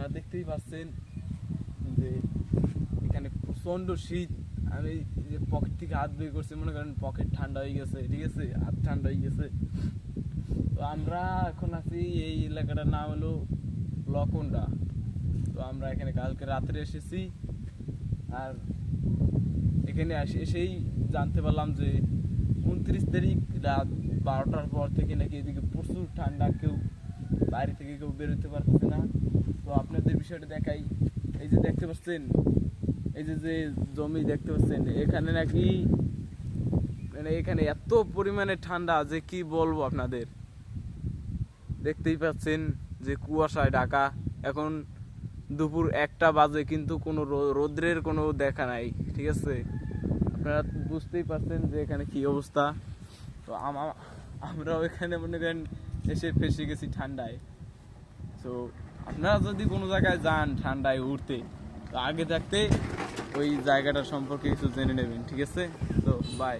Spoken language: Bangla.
আপনারা দেখতেই পাচ্ছেন যে এখানে প্রচন্ড শীত। আমি যে পকেট থেকে হাত বের করছি, মনে করেন পকেট ঠান্ডা হয়ে গেছে, ঠিক আছে, হাত ঠান্ডা হয়ে গেছে। তো আমরা এখন আছি, এই এলাকাটার নাম হলো লকন্ডা। তো আমরা এখানে কালকে রাত্রে এসেছি, আর এখানে এসেই জানতে পারলাম যে 29 তারিখ রাত 12টার পর থেকে নাকি এদিকে প্রচুর ঠান্ডা, কেউ বাইরে থেকে কেউ বেরোতে পারছে না। তো আপনাদের বিষয়টা দেখাই। এই যে দেখতে পাচ্ছেন, এই যে যে জমি দেখতে পাচ্ছেন, এখানে নাকি মানে এখানে এত পরিমাণে ঠান্ডা যে কি বলবো আপনাদের। দেখতেই পাচ্ছেন যে কুয়াশায় ঢাকা। এখন দুপুর 1টা বাজে, কিন্তু কোনো রৌদ্রের কোনো দেখা নাই, ঠিক আছে। আপনারা বুঝতেই পারছেন যে এখানে কি অবস্থা। তো আমরাও এখানে মনে করেন এসে ফেসে গেছি ঠান্ডায়। তো আপনারা যদি কোনো জায়গায় যান ঠান্ডায় ঘুরতে, তো আগে থাকতে ওই জায়গাটা সম্পর্কে কিছু জেনে নেবেন, ঠিক আছে। তো বাই।